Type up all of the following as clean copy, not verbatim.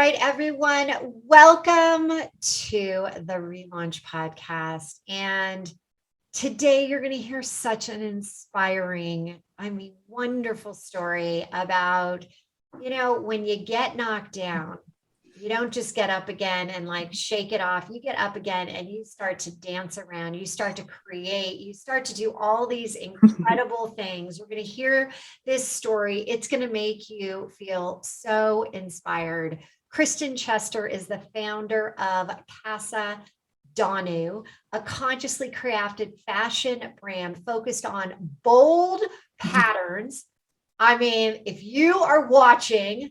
right, everyone, welcome to the ReLaunch podcast. And today you're going to hear such an inspiring, wonderful story about, when you get knocked down, you don't just get up again and like shake it off. You get up again and you start to dance around. You start to create. You start to do all these incredible things. We're going to hear this story. It's going to make you feel so inspired. Kristen Chester is the founder of Casa Danu, a consciously crafted fashion brand focused on bold patterns. If you are watching,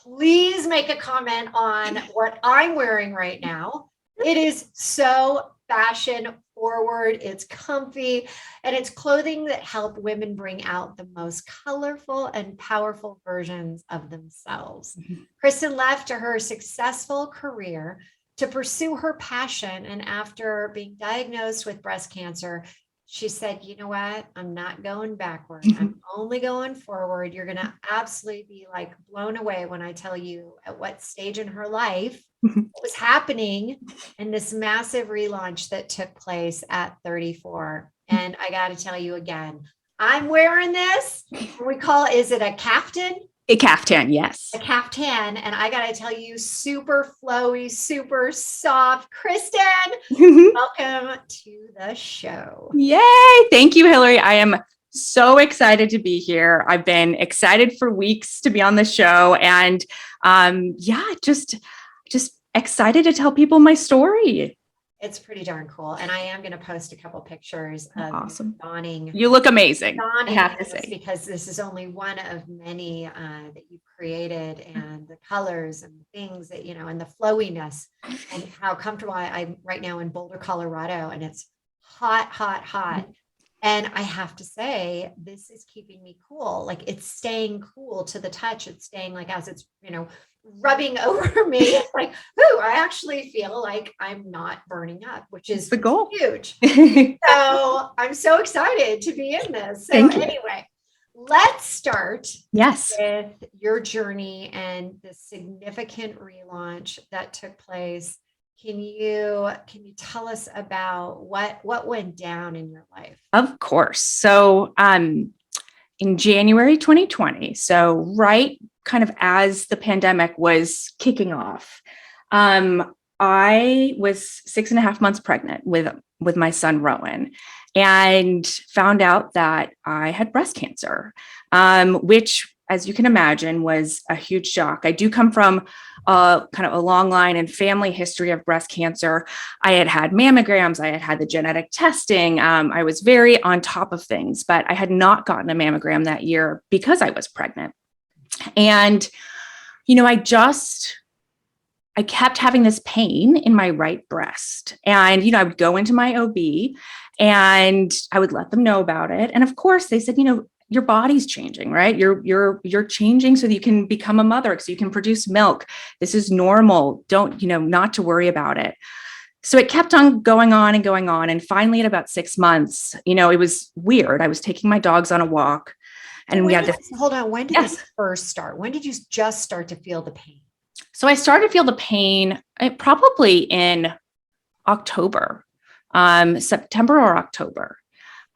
please make a comment on what I'm wearing right now. It is so fashion forward, it's comfy, and it's clothing that help women bring out the most colorful and powerful versions of themselves. Kristen left her successful career to pursue her passion, and after being diagnosed with breast cancer, she said, you know what? I'm not going backward. I'm only going forward. You're going to absolutely be like blown away when I tell you at what stage in her life what was happening in this massive relaunch that took place at 34. And I got to tell you again, I'm wearing this. Is it a caftan? A caftan, yes. A caftan. And I got to tell you, super flowy, super soft. Kristen, welcome to the show. Yay. Thank you, Hilary. I am so excited to be here. I've been excited for weeks to be on the show. And just excited to tell people my story. It's pretty darn cool. And I am going to post a couple pictures of awesome. Dawning. You look amazing, I have to say. Because this is only one of many that you've created, and the colors and things that, and the flowiness and how comfortable I'm right now in Boulder, Colorado, and it's hot, hot, hot. And I have to say, this is keeping me cool. Like, it's staying cool to the touch. It's staying like as it's, rubbing over me. It's like, ooh, I actually feel like I'm not burning up, which is the goal. Huge. So I'm so excited to be in this. So anyway, let's start with your journey and the significant relaunch that took place. Can you tell us about what went down in your life? Of course. So in January 2020, so right kind of as the pandemic was kicking off, I was 6.5 months pregnant with my son, Rowan, and found out that I had breast cancer, which, as you can imagine, was a huge shock. I do come from kind of a long line and family history of breast cancer. I had mammograms. I had the genetic testing. I was very on top of things, but I had not gotten a mammogram that year because I was pregnant. And, I kept having this pain in my right breast, and, I would go into my OB and I would let them know about it. And of course they said, your body's changing, right? You're changing so that you can become a mother, so you can produce milk. This is normal. Don't, not to worry about it. So it kept on going on and going on. And finally at about 6 months, it was weird. I was taking my dogs on a walk, and we had this. Hold on. When did this first start? When did you just start to feel the pain? So I started to feel the pain probably in October, September or October.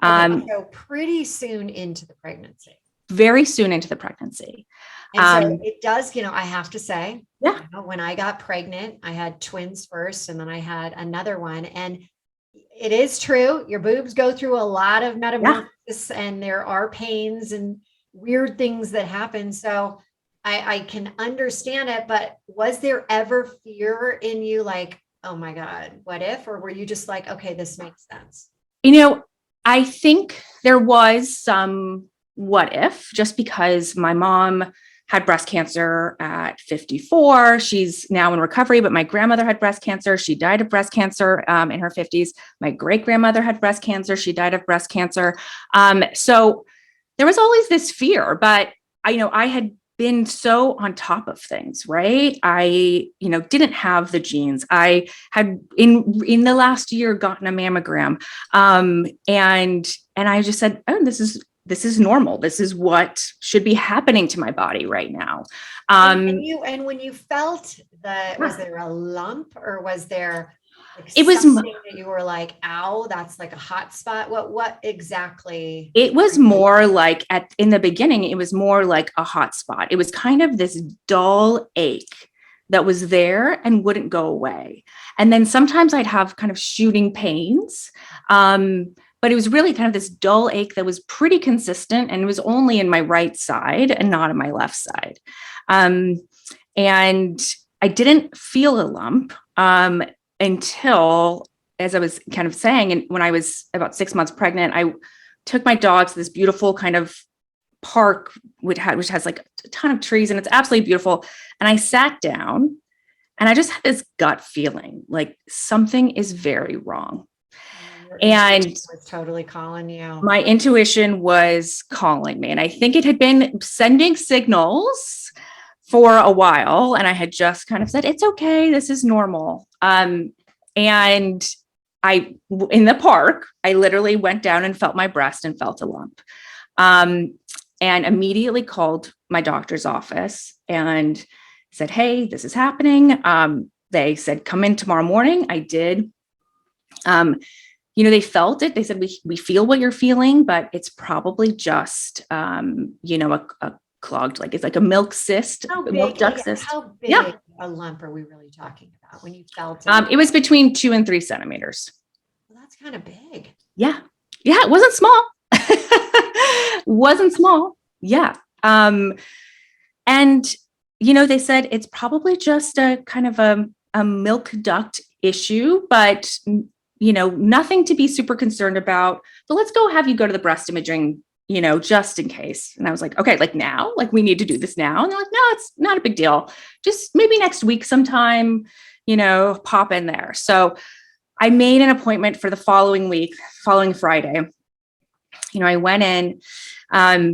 So pretty soon into the pregnancy. Very soon into the pregnancy. And so it does, I have to say, yeah. When I got pregnant, I had twins first, and then I had another one. And it is true, your boobs go through a lot of metamorphosis, and there are pains and weird things that happen. So I can understand it, but was there ever fear in you, like, oh my God, what if? Or were you just like, okay, this makes sense? I think there was some what if, just because my mom had breast cancer at 54. She's now in recovery, but my grandmother had breast cancer. She died of breast cancer in her 50s. My great-grandmother had breast cancer. She died of breast cancer. So there was always this fear, but I had been so on top of things, right? I, didn't have the genes. I had in the last year gotten a mammogram. And I just said, oh, this is normal. This is what should be happening to my body right now. And when you felt was there a lump, or was there like It was something that you were like, ow, that's like a hot spot? What exactly? It was more like in the beginning, it was more like a hot spot. It was kind of this dull ache that was there and wouldn't go away. And then sometimes I'd have kind of shooting pains. But it was really kind of this dull ache that was pretty consistent, and it was only in my right side and not in my left side. And I didn't feel a lump until, as I was kind of saying, and when I was about 6 months pregnant, I took my dog to this beautiful kind of park which has like a ton of trees, and it's absolutely beautiful. And I sat down and I just had this gut feeling like something is very wrong. And it was totally calling you. My intuition was calling me. And I think it had been sending signals for a while. And I had just kind of said, it's okay, this is normal. And in the park, I literally went down and felt my breast and felt a lump. And immediately called my doctor's office and said, hey, this is happening. They said, come in tomorrow morning. I did. They felt it. They said, we feel what you're feeling, but it's probably just, a clogged, like it's like a milk cyst, milk duct cyst. How big a lump are we really talking about when you felt it? It was between 2 and 3 centimeters. Well, that's kind of big. Yeah. Yeah. It wasn't small. Wasn't small. Yeah. And, they said it's probably just a kind of a milk duct issue, but, nothing to be super concerned about. But let's go have you go to the breast imaging, just in case. And I was like, okay, like now, like we need to do this now. And they're like, no, it's not a big deal. Just maybe next week sometime, pop in there. So I made an appointment for the following Friday. I went in,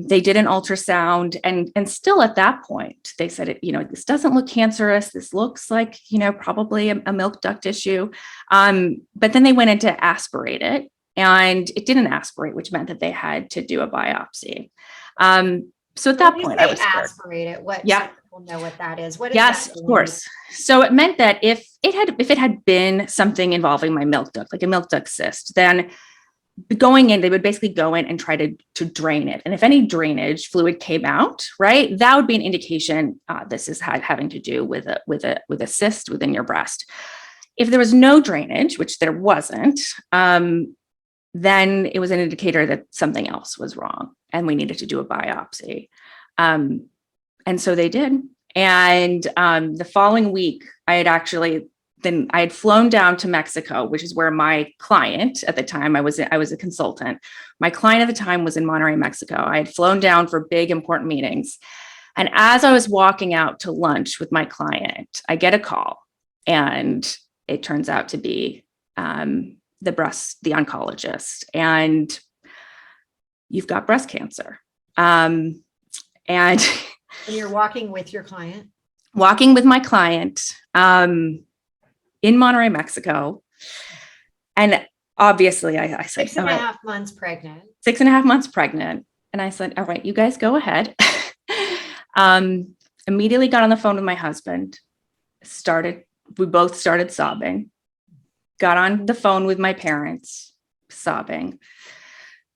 they did an ultrasound, and still at that point, they said, this doesn't look cancerous. This looks like, probably a milk duct issue. But then they went in to aspirate it, and it didn't aspirate, which meant that they had to do a biopsy. So at that point, I was scared. Aspirate it. People know what that is. What is yes, that of course. So it meant that if it had been something involving my milk duct, like a milk duct cyst, then going in, they would basically go in and try to drain it. And if any drainage fluid came out, right, that would be an indication this is having to do with a cyst within your breast. If there was no drainage, which there wasn't, then it was an indicator that something else was wrong and we needed to do a biopsy. And so they did. And the following week, I had flown down to Mexico, which is where my client at the time, I was a consultant. My client at the time was in Monterrey, Mexico. I had flown down for big, important meetings. And as I was walking out to lunch with my client, I get a call, and it turns out to be the oncologist, and you've got breast cancer. And you're walking with your client? Walking with my client. In Monterrey, Mexico. And obviously I said, 6.5 months pregnant. 6.5 months pregnant. And I said, all right, you guys go ahead. Immediately got on the phone with my husband. We both started sobbing. Got on the phone with my parents, sobbing.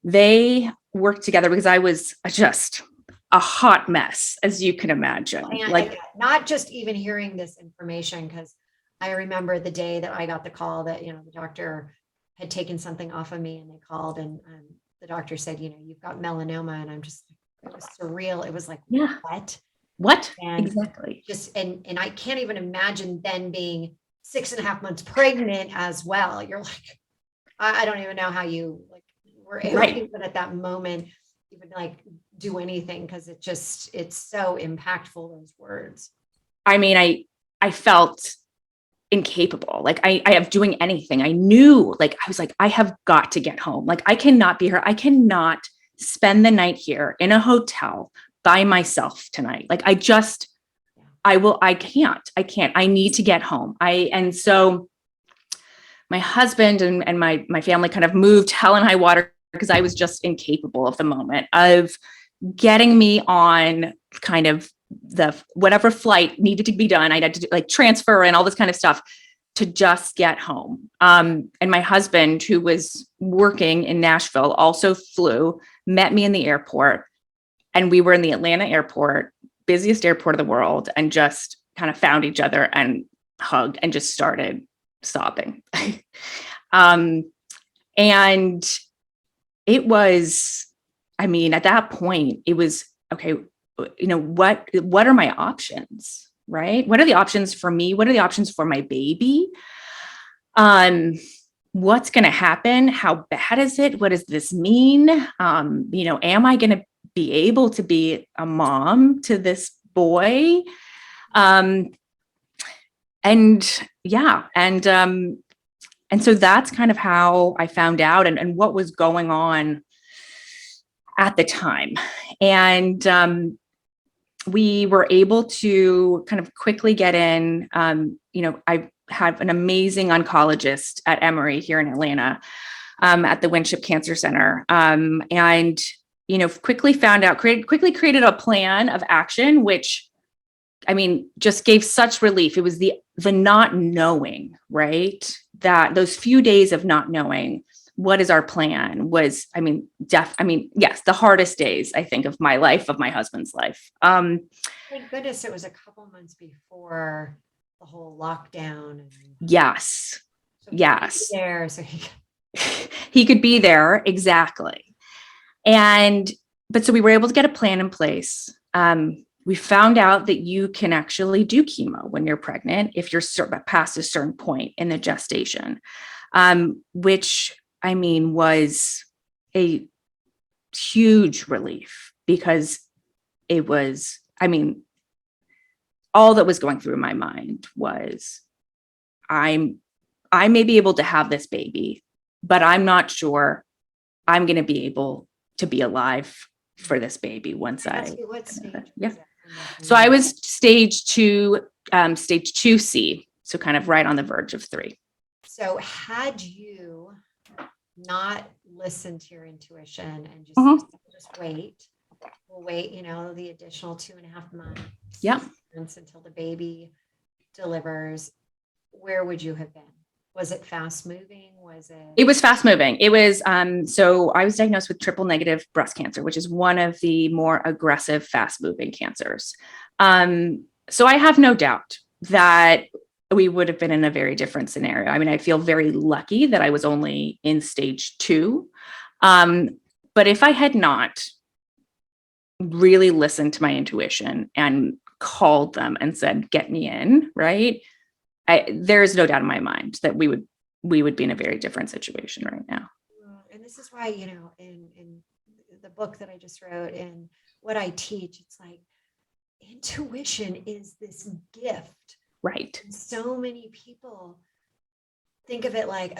They worked together because I was just a hot mess, as you can imagine. And not just even hearing this information, because I remember the day that I got the call that, the doctor had taken something off of me, and they called, and the doctor said, you've got melanoma. And it was surreal. It was like, yeah. What? And exactly. And I can't even imagine then being 6.5 months pregnant as well. You're like, I don't even know how you were able to even at that moment, even do anything. Cause it's so impactful, those words. I mean, I felt incapable. I of doing anything. I knew, I was like, I have got to get home. I cannot be here. I cannot spend the night here in a hotel by myself tonight. I can't. I need to get home. And so my husband and my family kind of moved hell and high water, because I was just incapable of the moment of getting me on kind of whatever flight needed to be done. I had to like transfer and all this kind of stuff to just get home. And my husband, who was working in Nashville, also flew, met me in the airport, and we were in the Atlanta airport, busiest airport of the world, and just kind of found each other and hugged and just started sobbing. And it was, I mean, at that point, it was, okay, you know, what are my options, right? What are the options for me? What are the options for my baby? What's going to happen? How bad is it? What does this mean? You know, am I going to be able to be a mom to this boy? And so that's kind of how I found out and what was going on at the time. And we were able to kind of quickly get in. You know, I have an amazing oncologist at Emory here in Atlanta, at the Winship Cancer Center. And, you know, quickly created a plan of action, which, I mean, just gave such relief. It was the not knowing, right? That those few days of not knowing what is our plan was, I mean, yes, the hardest days, I think, of my life, of my husband's life. Thank goodness it was a couple months before the whole lockdown. Yes. So Yes. there, so he could be there. Exactly. But so we were able to get a plan in place. We found out that you can actually do chemo when you're pregnant if you're past a certain point in the gestation, which, I mean, was a huge relief, because it was, I mean, all that was going through my mind was, I may be able to have this baby, but I'm not sure I'm going to be able to be alive for this baby once what stage? Yeah. So I was stage 2C, so kind of right on the verge of 3. So had you not listened to your intuition and just wait, we'll wait, you know, the additional 2.5 months. Yeah. Until the baby delivers, where would you have been? Was it fast moving? It was fast moving. It was, so I was diagnosed with triple negative breast cancer, which is one of the more aggressive, fast moving cancers. So I have no doubt that we would have been in a very different scenario. I mean, I feel very lucky that I was only in stage 2. But if I had not really listened to my intuition and called them and said, get me in, right? There's no doubt in my mind that we would be in a very different situation right now. And this is why, you know, in the book that I just wrote and what I teach, it's like intuition is this gift. Right. And so many people think of it like,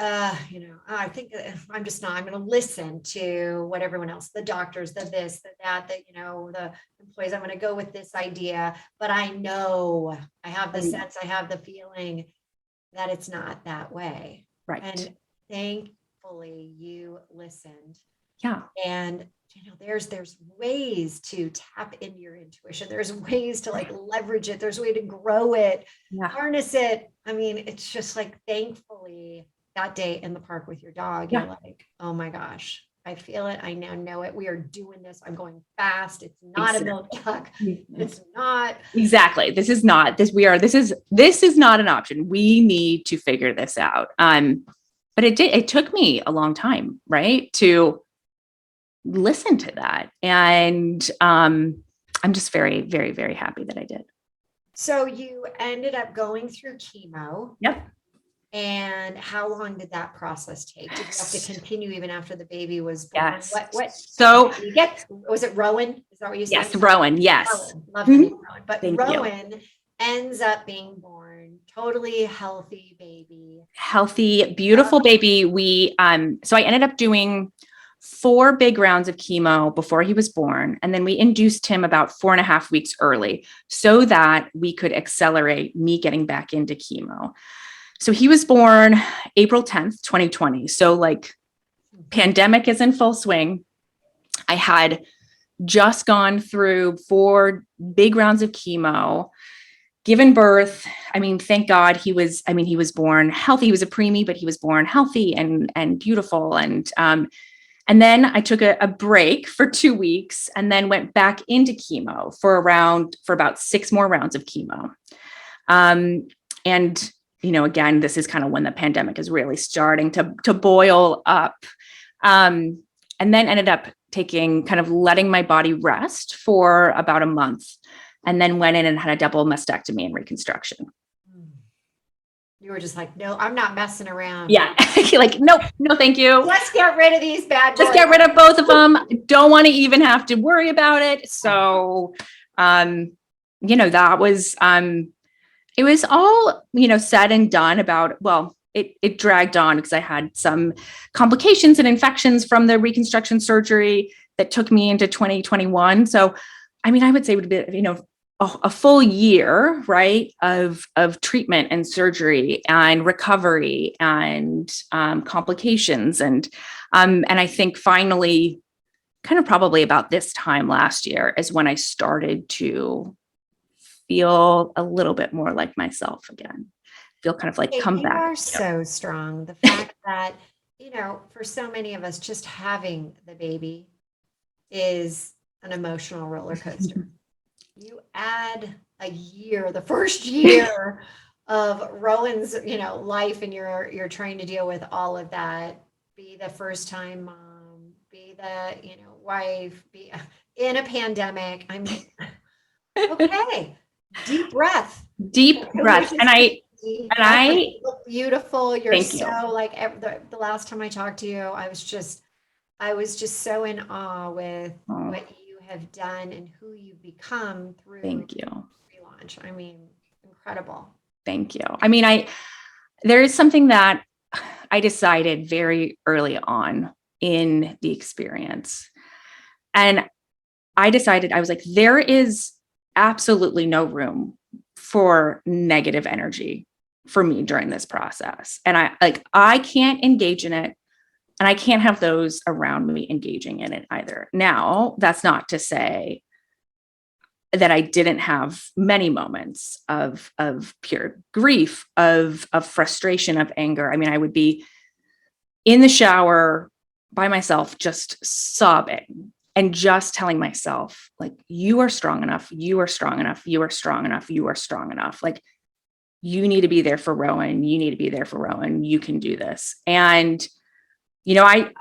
you know, I think I'm going to listen to what everyone else, the doctors, the this, the that, you know, the employees, I'm going to go with this idea, but I know, I have the sense, I have the feeling that it's not that way. Right. And thankfully you listened. Yeah. And, you know, there's ways to tap into your intuition. There's ways to like leverage it. There's a way to grow it, harness it. I mean, it's just like, thankfully that day in the park with your dog, you're like, oh my gosh, I feel it. I now know it. We are doing this. I'm going fast. It's not a milk truck. It's not. Exactly. This is not an option. We need to figure this out. But it took me a long time, right, to listen to that. And I'm just very, very, very happy that I did. So you ended up going through chemo. Yep. And how long did that process take? Did you have to continue even after the baby was born? Yes. What? So was it Rowan? Is that what you said? Yes, Rowan. Yes. Rowan. Love the name Rowan. But Thank Rowan you. ends up being born, totally healthy baby. Healthy, beautiful baby. So I ended up doing 4 big rounds of chemo before he was born. And then we induced him about 4.5 weeks early so that we could accelerate me getting back into chemo. So he was born April 10th, 2020. So like pandemic is in full swing. I had just gone through 4 big rounds of chemo, given birth. I mean, thank God he was born healthy. He was a preemie, but he was born healthy and beautiful. And then I took a break for 2 weeks and then went back into chemo for about 6 more rounds of chemo. And, again, this is kind of when the pandemic is really starting to boil up. And then ended up letting my body rest for about a month, and then went in and had a double mastectomy and reconstruction. You were just like, no, I'm not messing around. Yeah. Like, no, thank you. Let's get rid of these bad boys. Just get rid of both of them. Don't want to even have to worry about it. So, that was, it was all, said and done it dragged on because I had some complications and infections from the reconstruction surgery that took me into 2021. So, I would say it would be, a full year, right, of treatment and surgery and recovery and complications. And I think finally, kind of probably about this time last year is when I started to feel a little bit more like myself again. Feel kind of like come back. You are so strong. The fact that, for so many of us, just having the baby is an emotional roller coaster. You add a year, the first year of Rowan's, life, and you're trying to deal with all of that, be the first time mom, be the, wife, be in a pandemic. Okay. Deep breath. And I look beautiful. You're Thank so you. like the last time I talked to you, I was just so in awe with what you have done and who you've become through Thank you. ReLaunch. Incredible. Thank you. There is something that I decided very early on in the experience. And I decided, I was like, there is absolutely no room for negative energy for me during this process. And I can't engage in it, and I can't have those around me engaging in it either. Now, that's not to say that I didn't have many moments of pure grief, of frustration, of anger. I would be in the shower by myself, just sobbing and just telling myself, like, you are strong enough. You are strong enough. You are strong enough. You are strong enough. Like, you need to be there for Rowan. You need to be there for Rowan. You can do this. And, I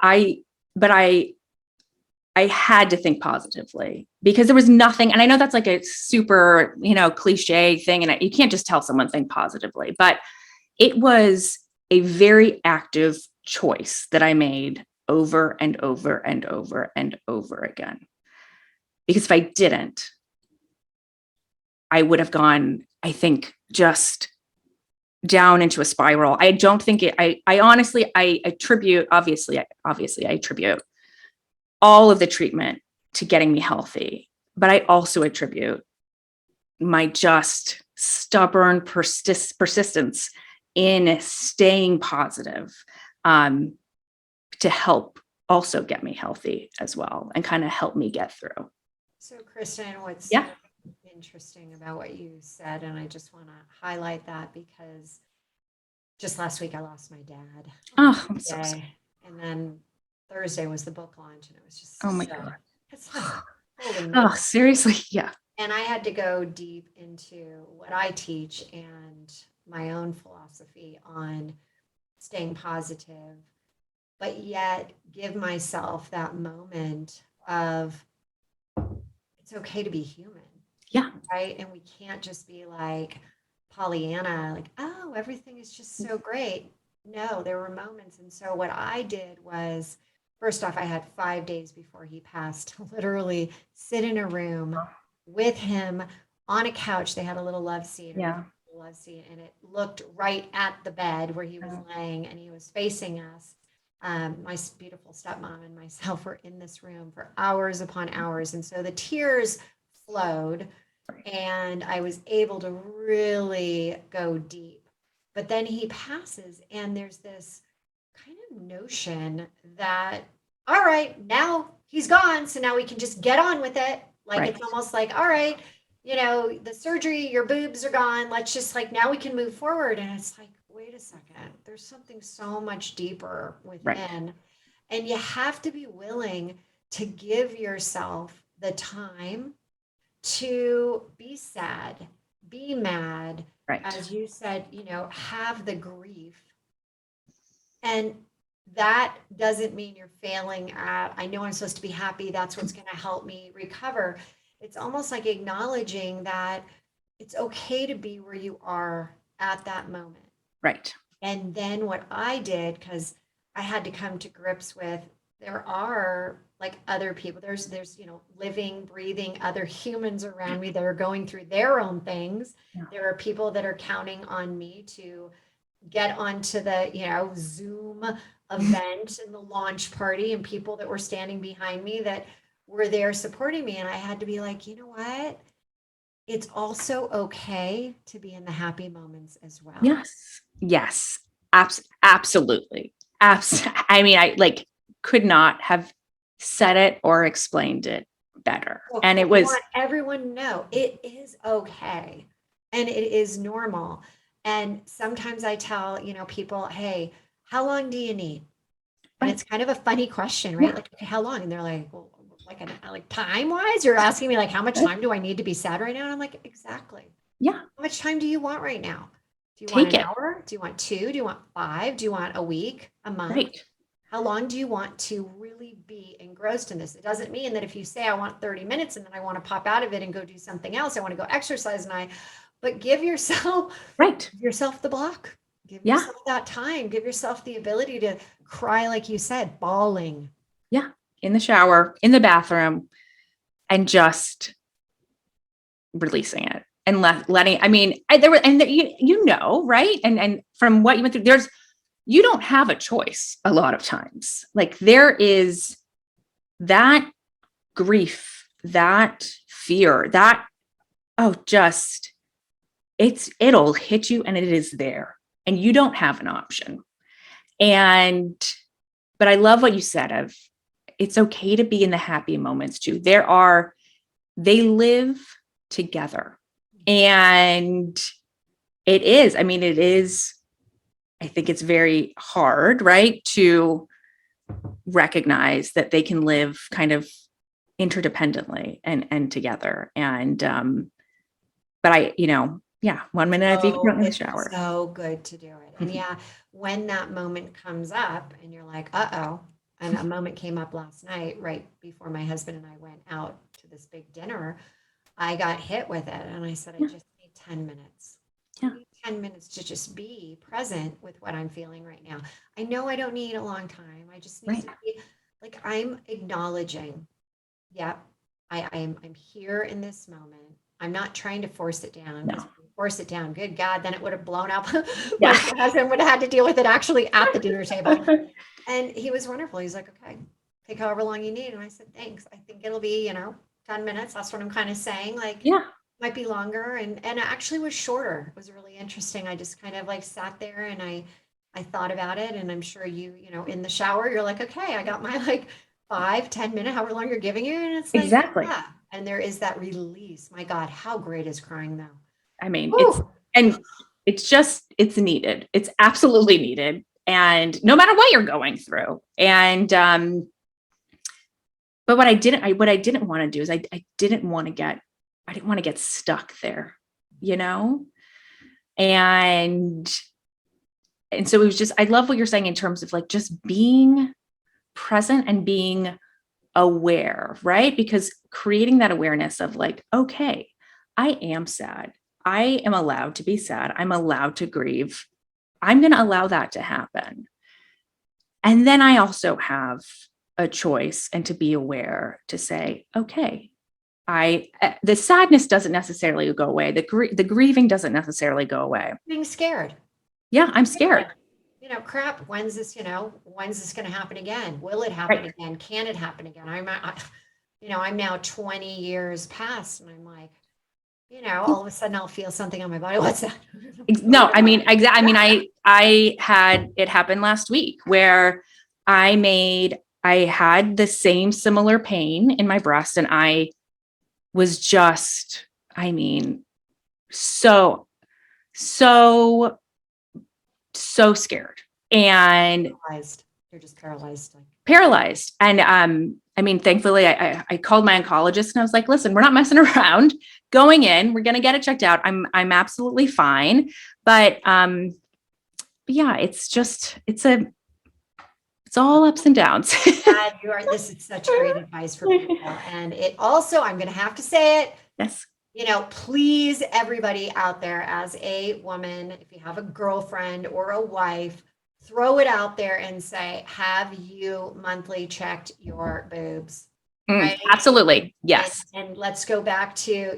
had to think positively because there was nothing. And I know that's like a super, cliche thing. And you can't just tell someone think positively, but it was a very active choice that I made over and over and over and over again. Because if I didn't, I would have gone, I think, just down into a spiral. I don't think I honestly, I attribute all of the treatment to getting me healthy, but I also attribute my just stubborn persistence in staying positive to help also get me healthy as well and kind of help me get through. So, Kristen, what's interesting about what you said, and I just want to highlight that because just last week I lost my dad. Oh, I'm so sorry. And then Thursday was the book launch, and it was just oh my God. It's like, holy oh, seriously, yeah. And I had to go deep into what I teach and my own philosophy on staying positive, but yet give myself that moment of it's okay to be human. Yeah. Right. And we can't just be like Pollyanna, like, oh, everything is just so great. No, there were moments. And so what I did was, first off, I had 5 days before he passed to literally sit in a room with him on a couch. They had a little love seat. Yeah. Love seat, and it looked right at the bed where he was laying, and he was facing us. My beautiful stepmom and myself were in this room for hours upon hours. And so the tears flowed, and I was able to really go deep. But then he passes, and there's this kind of notion that, all right, now he's gone. So now we can just get on with it. Like, Right. it's almost like, all right, the surgery, your boobs are gone. Let's just like, now we can move forward. And it's like, wait a second, there's something so much deeper Right. within. And you have to be willing to give yourself the time to be sad, be mad, Right. as you said, have the grief. And that doesn't mean you're failing at, I know I'm supposed to be happy. That's what's going to help me recover. It's almost like acknowledging that it's okay to be where you are at that moment. Right. And then what I did, because I had to come to grips with, there are like other people, there's, living, breathing other humans around me that are going through their own things. Yeah. There are people that are counting on me to get onto the, Zoom event and the launch party, and people that were standing behind me that were there supporting me. And I had to be like, you know what? It's also okay to be in the happy moments as well. Yes. Yes. Absolutely. I mean, I like could not have said it or explained it better. Well, And I it was want everyone to know it is okay and it is normal. And sometimes I tell, people, hey, how long do you need? And Right. it's kind of a funny question, right? Yeah. Like, okay, how long? And they're like, well, like time wise, you're asking me like, how much time do I need to be sad right now? And I'm like, exactly. Yeah. How much time do you want right now? Do you want Take an it. hour? Do you want 2? Do you want 5? Do you want a week, a month? Right. How long do you want to really be engrossed in this? It doesn't mean that if you say I want 30 minutes and then I want to pop out of it and go do something else, I want to go exercise but give yourself the block. Give Yeah. yourself that time. Give yourself the ability to cry, like you said, bawling. Yeah. In the shower, in the bathroom, and just releasing it and letting, I mean, right. And from what you went through, you don't have a choice a lot of times. Like there is that grief, that fear, that, it'll hit you and it is there and you don't have an option. But I love what you said of it's okay to be in the happy moments too. They live together. And it is, I think it's very hard, right, to recognize that they can live kind of interdependently and together. But 1 minute I've even in the shower. So good to do it. And when that moment comes up and you're like, uh-oh, and a moment came up last night, right before my husband and I went out to this big dinner, I got hit with it. And I said, I just need 10 minutes. I need 10 minutes to just be present with what I'm feeling right now. I know I don't need a long time. I just need to be like, I'm acknowledging, I'm here in this moment. I'm not trying to force it down. No. Force it down. Good God, then it would have blown up. My husband would have had to deal with it actually at the dinner table. And he was wonderful. He's like, okay, take however long you need. And I said, thanks. I think it'll be, 10 minutes. That's what I'm kind of saying. Like, might be longer. And it actually was shorter. It was really interesting. I just kind of like sat there and I thought about it. And I'm sure you in the shower, you're like, okay, I got my like 5-10 minute, however long you're giving you. And it's like, exactly. Yeah. And there is that release. My God, how great is crying though? I mean, it's needed. It's absolutely needed. And no matter what you're going through. And, but what I didn't want to do is I didn't want to get stuck there, and so it was just, I love what you're saying in terms of like, just being present and being aware, right? Because creating that awareness of like, okay, I am sad. I am allowed to be sad. I'm allowed to grieve. I'm going to allow that to happen. And then I also have a choice and to be aware to say, okay, the sadness doesn't necessarily go away. The grieving doesn't necessarily go away. Being scared. Yeah, I'm scared. Crap, when's this going to happen again? Will it happen again? Can it happen again? I'm now 20 years past and I'm like, all of a sudden I'll feel something on my body. What's that? No, I mean, I had it happen last week where I made I had the same similar pain in my breast, and I was just, I mean, so, so, so scared and Paralyzed. You're just paralyzed. paralyzed. And I mean, thankfully, I called my oncologist and I was like, listen, we're not messing around. Going in, we're gonna get it checked out. I'm absolutely fine. But yeah, it's all ups and downs. God, this is such great advice for people. And it also, I'm going to have to say it, Yes. Please, everybody out there, as a woman, if you have a girlfriend or a wife, throw it out there and say, have you monthly checked your boobs? Right? Absolutely. Yes. And let's go back to,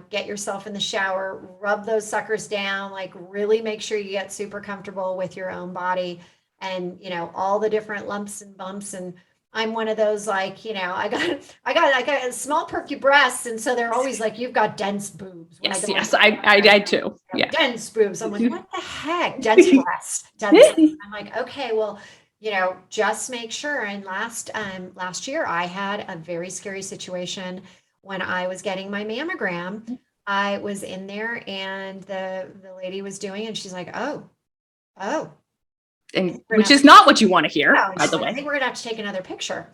get yourself in the shower, rub those suckers down, like really make sure you get super comfortable with your own body and, all the different lumps and bumps. And I'm one of those, like, I got a small perky breasts. And so they're always like, you've got dense boobs. Yes. I too. Yeah. Dense boobs. I'm like, what the heck? Dense breasts. Dense. I'm like, okay, well, just make sure. And last year I had a very scary situation when I was getting my mammogram. I was in there and the lady was doing it and she's like, oh, and which is not what you want to hear, by the way. I think we're gonna have to take another picture.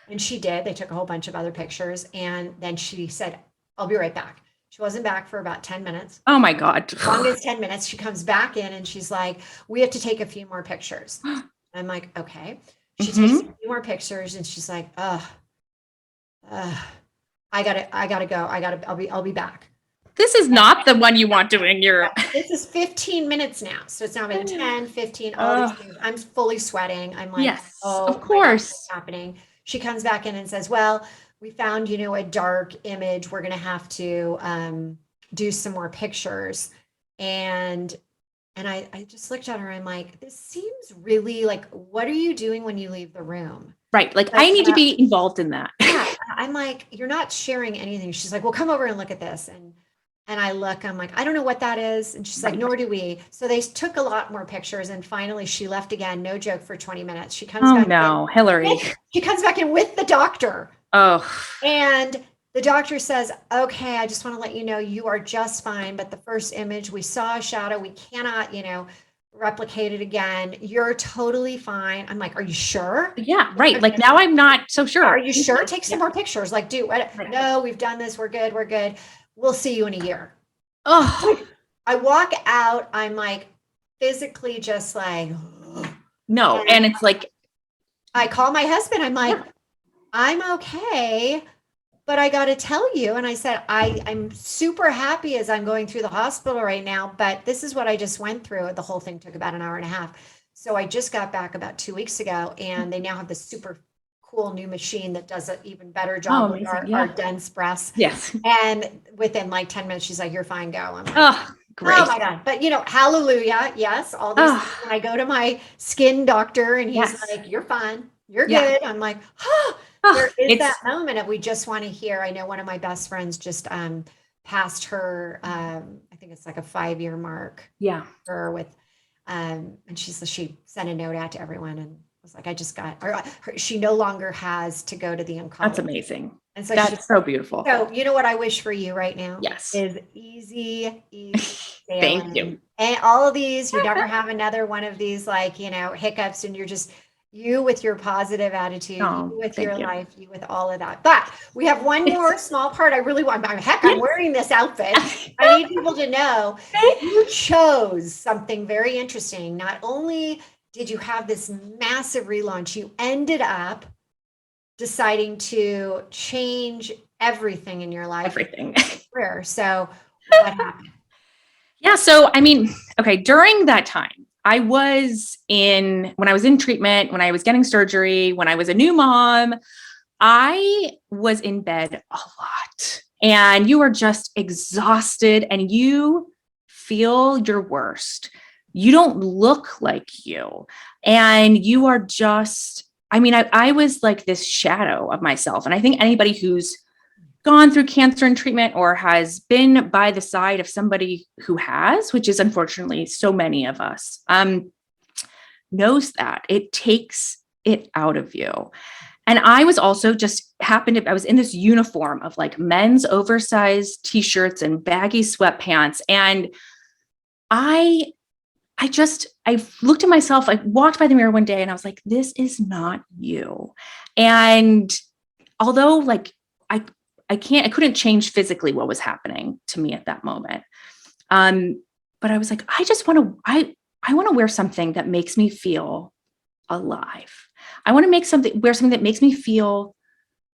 And she did. They took a whole bunch of other pictures. And then she said, I'll be right back. She wasn't back for about 10 minutes. Oh my God. Longest 10 minutes. She comes back in and she's like, we have to take a few more pictures. I'm like, okay. She takes a few more pictures and she's like, I gotta go. I'll be back. This is not the one you want doing your. This is 15 minutes now. So it's now been 10, 15, all these things. I'm fully sweating. I'm like, yes, oh, of course. What's happening? She comes back in and says, well, we found, a dark image. We're going to have to do some more pictures. And I just looked at her. I'm like, this seems really like, what are you doing when you leave the room? Right. Like I need to be involved in that. Yeah. I'm like, you're not sharing anything. She's like, well, come over and look at this. And I look, I'm like, I don't know what that is. And she's like, nor do we. So they took a lot more pictures. And finally she left again, no joke, for 20 minutes. She comes back in. Hilary. She comes back in with the doctor. Oh. And the doctor says, okay, I just want to let you know you are just fine. But the first image, we saw a shadow. We cannot, replicate it again. You're totally fine. I'm like, are you sure? Yeah, right. Like now I'm not so sure. Are you sure? Take some more pictures. Like, dude, no, we've done this. We're good. We're good. We'll see you in a year. Oh, I walk out. I'm like physically just like, no. And it's like, I call my husband. I'm like, I'm okay, but I got to tell you. And I said, I'm super happy as I'm going through the hospital right now, but this is what I just went through. The whole thing took about an hour and a half. So I just got back about 2 weeks ago and they now have this super cool new machine that does an even better job with our dense breasts. Yes. And within like 10 minutes, she's like, you're fine, go. I'm like, oh, great. Oh my God. But hallelujah. Yes. All these things. When I go to my skin doctor and he's like, you're fine. You're good. I'm like, there is that moment of we just want to hear. I know one of my best friends just passed her, I think it's like a 5-year mark. Yeah. Her with, and she sent a note out to everyone and was like, I just got, she no longer has to go to the oncologist. That's amazing. And so that's so beautiful. So you know what I wish for you right now? Yes. Is easy Thank you. And all of these, you never have another one of these like, hiccups and you're just, you with your positive attitude, you with your life, you with all of that. But we have one more small part I really want. I'm wearing this outfit. I need people to know you chose something very interesting. Not only did you have this massive relaunch, you ended up deciding to change everything in your life. Everything. Career. So what happened? Yeah. So, I mean, okay. During that time, when I was in treatment, when I was getting surgery, when I was a new mom, I was in bed a lot and you are just exhausted and you feel your worst. You don't look like you. And you are just, I was like this shadow of myself. And I think anybody who's gone through cancer and treatment or has been by the side of somebody who has, which is unfortunately so many of us, knows that it takes it out of you. And I was also I was in this uniform of like men's oversized t-shirts and baggy sweatpants. And I looked at myself, I walked by the mirror one day and I was like, this is not you. And although like I couldn't change physically what was happening to me at that moment. But I was like, I want to wear something that makes me feel alive. I want to wear something that makes me feel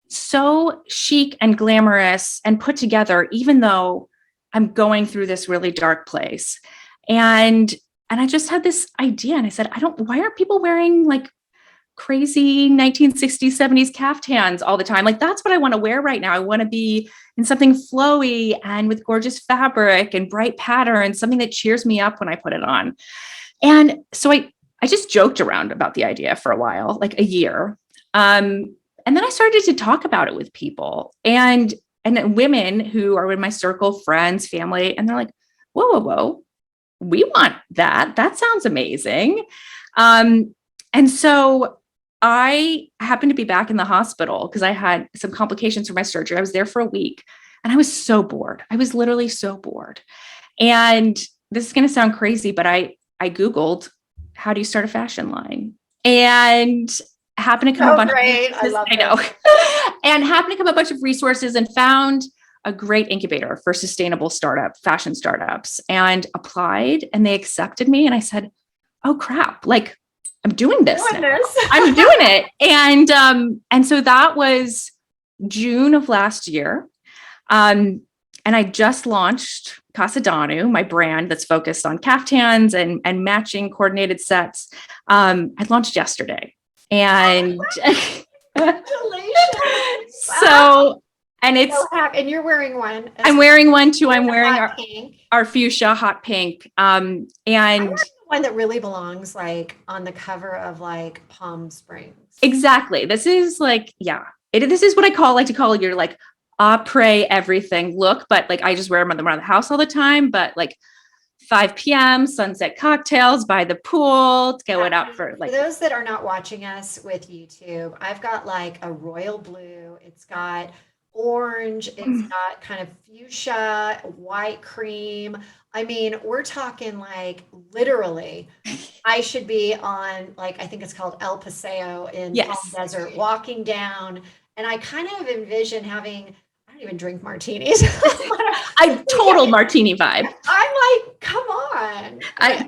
so chic and glamorous and put together, even though I'm going through this really dark place. And I just had this idea and I said, why aren't people wearing like crazy 1960s, 70s caftans all the time? Like, that's what I want to wear right now. I want to be in something flowy and with gorgeous fabric and bright patterns, something that cheers me up when I put it on. And so I just joked around about the idea for a while, like a year. And then I started to talk about it with people and women who are in my circle, friends, family, and they're like, whoa, we want that. That sounds amazing. And so I happened to be back in the hospital because I had some complications from my surgery. I was there for a week and I was so bored. I was literally so bored. And this is going to sound crazy, but I Googled, how do you start a fashion line? And happened to come a bunch of resources and found a great incubator for sustainable fashion startups, and applied, and they accepted me. And I said, oh crap, like I'm doing this. I'm doing it. And so that was June of last year. And I just launched Casa Danu, my brand that's focused on caftans and matching coordinated sets. I launched yesterday. And congratulations. So, and it's, and you're wearing one. I'm wearing one too. I'm wearing our fuchsia hot pink. And one that really belongs like on the cover of like Palm Springs. Exactly. This is like, this is what I like to call your like après everything look, but like I just wear them around the house all the time, but like 5 p.m. sunset cocktails by the pool, going out for like. For those that are not watching us with YouTube, I've got like a royal blue. It's got orange. It's got kind of fuchsia, white cream. I mean, we're talking like literally, I should be on like, I think it's called El Paseo in Palm Desert, walking down. And I kind of envision having, I don't even drink martinis. Total martini vibe. I'm like, come on. I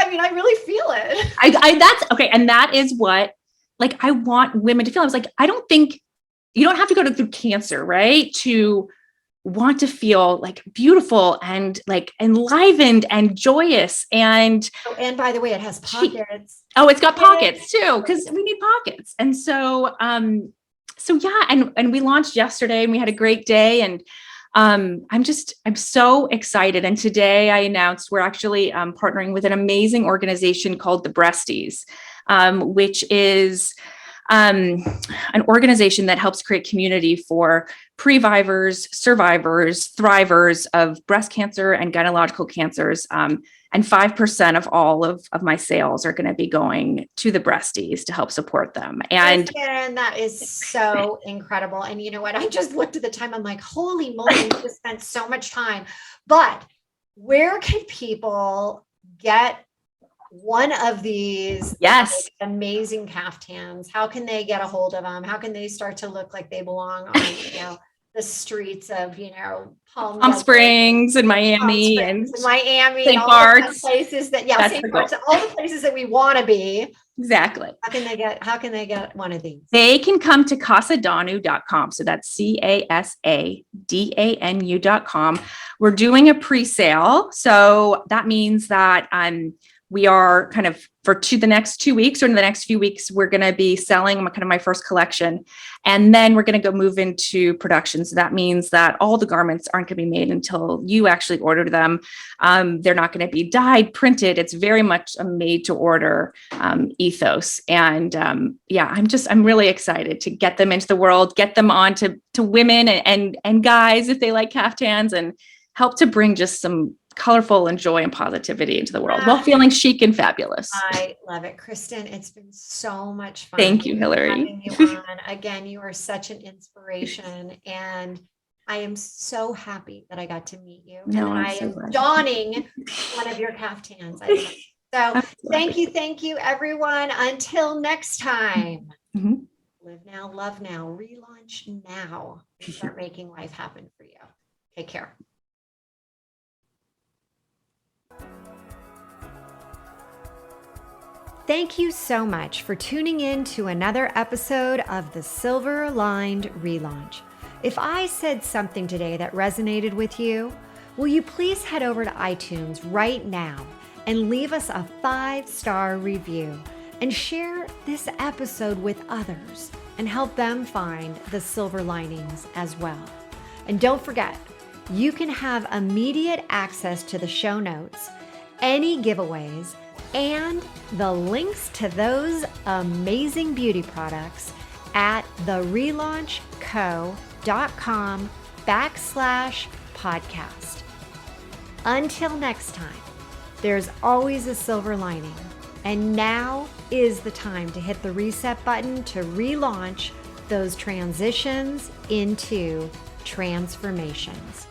mean, I really feel it. That's okay. And that is what, like, I want women to feel. I was like, I don't think you don't have to go through cancer, right? To want to feel like beautiful and like enlivened and joyous. And by the way, it has pockets. It's got pockets too, because we need pockets. And so, and we launched yesterday and we had a great day. And I'm so excited. And today I announced we're actually partnering with an amazing organization called the Breasties, which is an organization that helps create community for previvors, survivors, thrivers of breast cancer and gynecological cancers. And 5% of all of my sales are going to be going to the Breasties to help support them. And that is so incredible. And you know what? I just looked at the time. I'm like, holy moly, we just spent so much time. But where can people get one of these amazing caftans? How can they get a hold of them? How can they start to look like they belong on, the streets of, Palm Springs and Miami and St. Bart's, places that, St. Bart's, all the places that we want to be. Exactly. How can they get one of these? They can come to casadanu.com. So that's CASADANU.com. We're doing a pre-sale. So that means that we are kind of for the next 2 weeks or in the next few weeks, we're going to be selling kind of my first collection. And then we're going to go move into production. So that means that all the garments aren't going to be made until you actually order them. They're not going to be dyed, printed. It's very much a made to order ethos. And I'm really excited to get them into the world, get them on to women and guys if they like caftans, and help to bring just some colorful and joy and positivity into the world while feeling chic and fabulous. I love it. Kristen, it's been so much fun. Thank you, Hilary. Having you on. Again, you are such an inspiration, and I am so happy that I got to meet you. No, and I'm I so am glad. donning one of your caftans. I love it. So thank you, everyone. Until next time. Mhm. Live now, love now, relaunch now, and start making life happen for you. Take care. Thank you so much for tuning in to another episode of the Silver Aligned Relaunch. If I said something today that resonated with you, will you please head over to iTunes right now and leave us a 5-star review and share this episode with others and help them find the silver linings as well. And don't forget, you can have immediate access to the show notes, any giveaways, and the links to those amazing beauty products at therelaunchco.com/podcast. Until next time, there's always a silver lining, and now is the time to hit the reset button to relaunch those transitions into transformations.